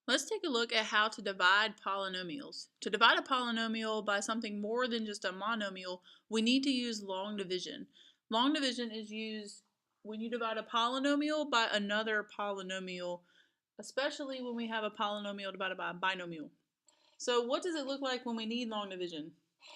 Let's take a look at how to divide polynomials. To divide a polynomial by something more than just a monomial, we need to use long division. Long division is used when you divide a polynomial by another polynomial, especially when we have a polynomial divided by a binomial. So what does it look like when we need long division?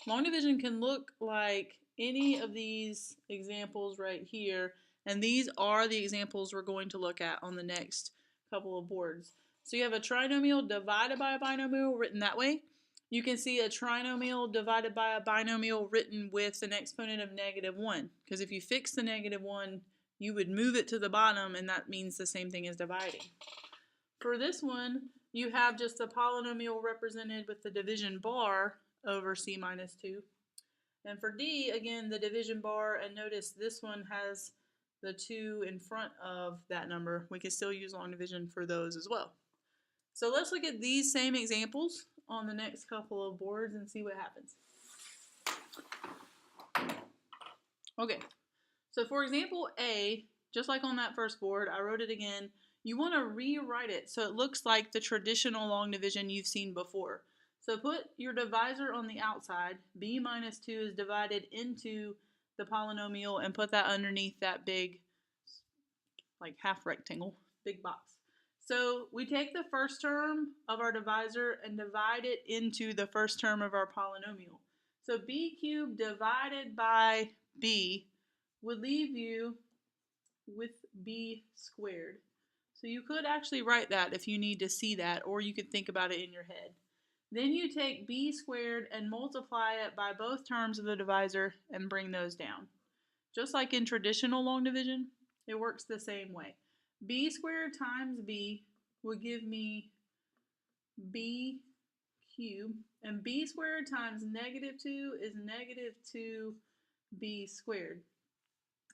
Long division can look like any of these examples right here, and these are the examples we're going to look at on the next couple of boards. So you have a trinomial divided by a binomial written that way. You can see a trinomial divided by a binomial written with an exponent of -1, because if you fix the -1, you would move it to the bottom, and that means the same thing as dividing. For this one, you have just a polynomial represented with the division bar over c minus 2. And for D, again, the division bar, and notice this one has the 2 in front of that number. We can still use long division for those as well. So let's look at these same examples on the next couple of boards and see what happens. Okay, so for example A, just like on that first board, I wrote it again. You want to rewrite it so it looks like the traditional long division you've seen before. So put your divisor on the outside. B minus 2 is divided into the polynomial, and put that underneath that big, like half rectangle, big box. So we take the first term of our divisor and divide it into the first term of our polynomial. So b cubed divided by b would leave you with b squared. So you could actually write that if you need to see that, or you could think about it in your head. Then you take b squared and multiply it by both terms of the divisor and bring those down. Just like in traditional long division, it works the same way. B squared times b would give me b cubed, and b squared times -2 is -2b squared.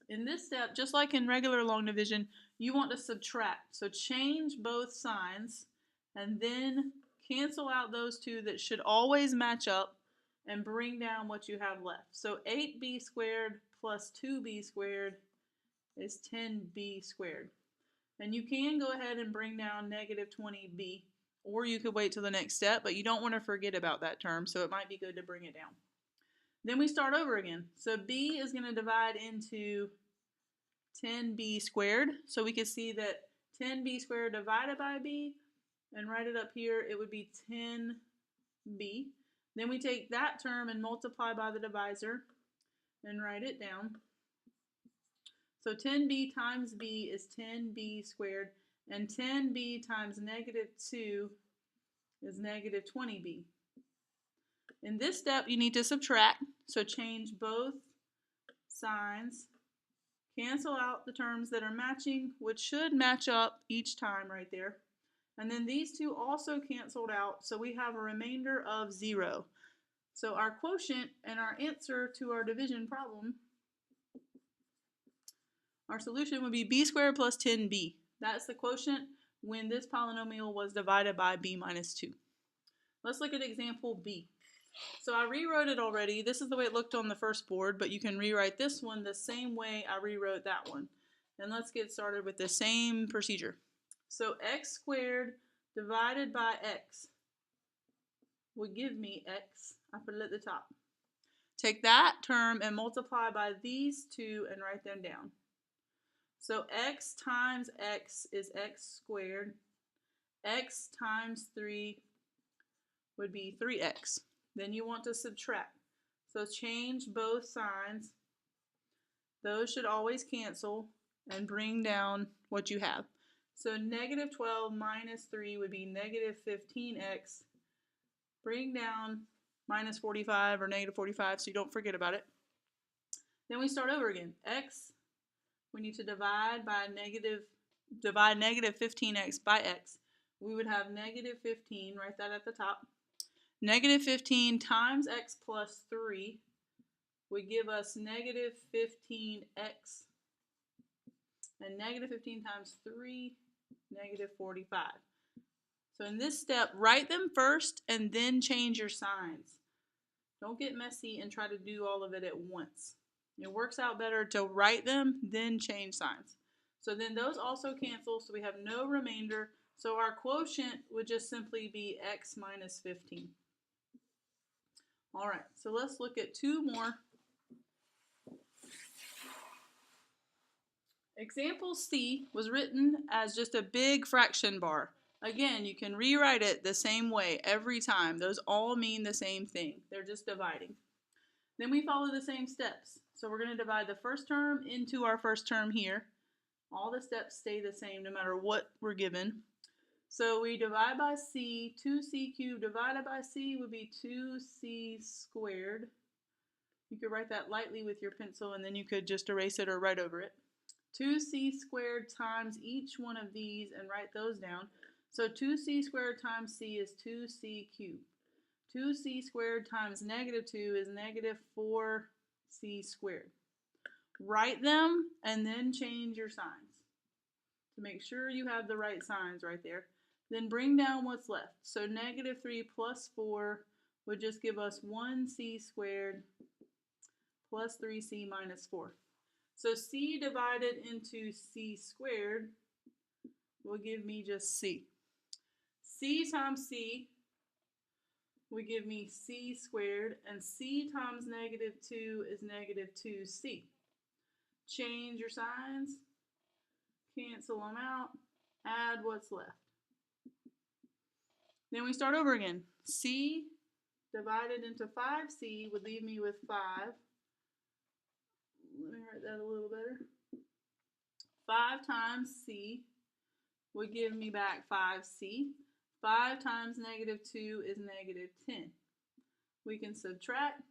In this step, just like in regular long division, you want to subtract. So change both signs and then cancel out those two that should always match up and bring down what you have left. So 8b squared plus 2b squared is 10b squared. And you can go ahead and bring down -20b, or you could wait till the next step, but you don't want to forget about that term, so it might be good to bring it down. Then we start over again. So b is going to divide into 10b squared. So we can see that 10b squared divided by b, and write it up here, it would be 10b. Then we take that term and multiply by the divisor and write it down. So 10b times b is 10b squared, and 10b times -2 is -20b. In this step, you need to subtract, so change both signs, cancel out the terms that are matching, which should match up each time right there. And then these two also canceled out, so we have a remainder of 0. So our quotient and our answer to our division problem, our solution would be b squared plus 10b. That's the quotient when this polynomial was divided by b minus 2. Let's look at example B. So I rewrote it already. This is the way it looked on the first board, but you can rewrite this one the same way I rewrote that one. And let's get started with the same procedure. So x squared divided by x would give me x. I put it at the top. Take that term and multiply by these two and write them down. So x times x is x squared. X times 3 would be 3x. Then you want to subtract. So change both signs. Those should always cancel and bring down what you have. So -12 minus 3 would be -15x. Bring down -45 or -45 so you don't forget about it. Then we start over again. X, we need to divide -15x by x. We would have -15, write that at the top. -15 times x plus 3 would give us -15x. And -15 times 3, -45. So in this step, write them first and then change your signs. Don't get messy and try to do all of it at once. It works out better to write them, then change signs. So then those also cancel, so we have no remainder. So our quotient would just simply be x minus 15. All right, so let's look at two more. Example C was written as just a big fraction bar. Again, you can rewrite it the same way every time. Those all mean the same thing. They're just dividing. Then we follow the same steps. So we're going to divide the first term into our first term here. All the steps stay the same no matter what we're given. So we divide by c. 2c cubed divided by c would be 2c squared. You could write that lightly with your pencil and then you could just erase it or write over it. 2c squared times each one of these and write those down. So 2c squared times c is 2c cubed. 2c squared times negative 2 is negative 4c squared. Write them and then change your signs to make sure you have the right signs right there. Then bring down what's left. So negative 3 plus 4 would just give us 1c squared plus 3c minus 4. So c divided into c squared will give me just c. C times c would give me c squared, and c times negative 2 is negative 2c. Change your signs, cancel them out, add what's left. Then we start over again. C divided into 5c would leave me with 5. Let me write that a little better. 5 times c would give me back 5c. 5 times negative 2 is negative 10. We can subtract,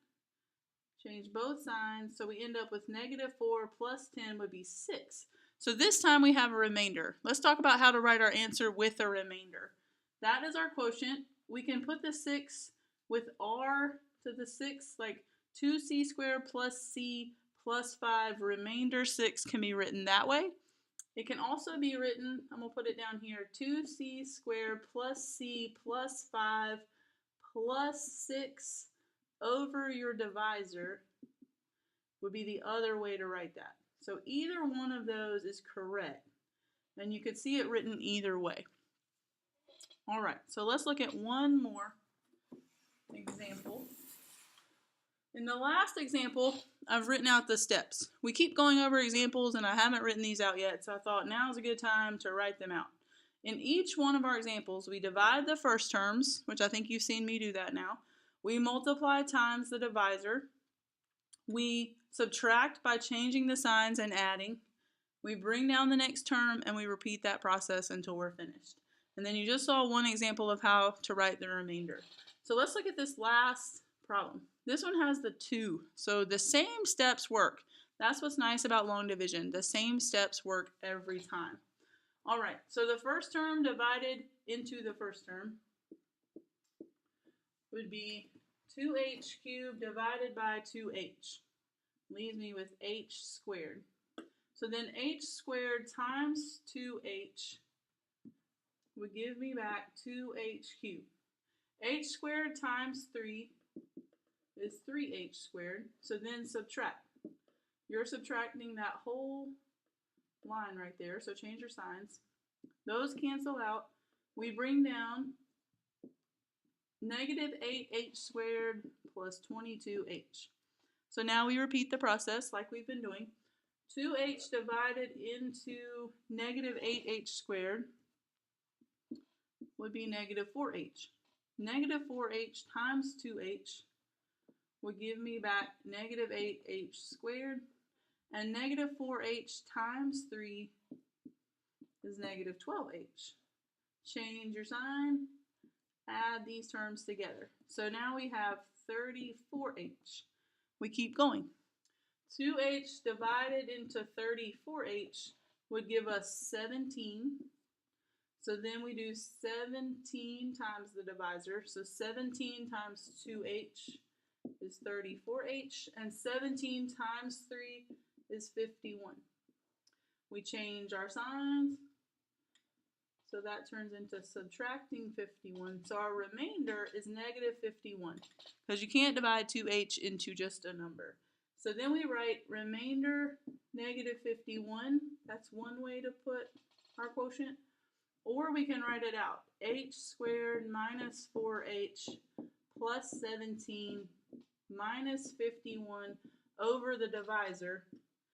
change both signs, so we end up with negative 4 plus 10 would be 6. So this time we have a remainder. Let's talk about how to write our answer with a remainder. That is our quotient. We can put the 6 with r to the 6, like 2c squared plus c plus 5, remainder 6 can be written that way. It can also be written, I'm going to put it down here, 2c squared plus c plus 5 plus 6 over your divisor would be the other way to write that. So either one of those is correct, and you could see it written either way. All right, so let's look at one more example. In the last example, I've written out the steps. We keep going over examples and I haven't written these out yet, so I thought now's a good time to write them out. In each one of our examples, we divide the first terms, which I think you've seen me do that now. We multiply times the divisor. We subtract by changing the signs and adding. We bring down the next term and we repeat that process until we're finished. And then you just saw one example of how to write the remainder. So let's look at this last problem. This one has the 2, so the same steps work. That's what's nice about long division. The same steps work every time. All right, so the first term divided into the first term would be 2h cubed divided by 2h. Leaves me with h squared. So then h squared times 2h would give me back 2h cubed. H squared times 3 is 3h squared. So then subtract. You're subtracting that whole line right there, so change your signs. Those cancel out. We bring down negative 8h squared plus 22h. So now we repeat the process like we've been doing. 2h divided into negative 8h squared would be negative 4h. Negative 4h times 2h would give me back negative 8h squared, and negative 4h times 3 is negative 12h. Change your sign, add these terms together. So now we have 34h. We keep going. 2h divided into 34h would give us 17. So then we do 17 times the divisor. So 17 times 2h is 34h, and 17 times 3 is 51. We change our signs, so that turns into subtracting 51. So our remainder is negative 51, because you can't divide 2h into just a number. So then we write remainder negative 51. That's one way to put our quotient. Or we can write it out. H squared minus 4h plus 17 minus 51 over the divisor.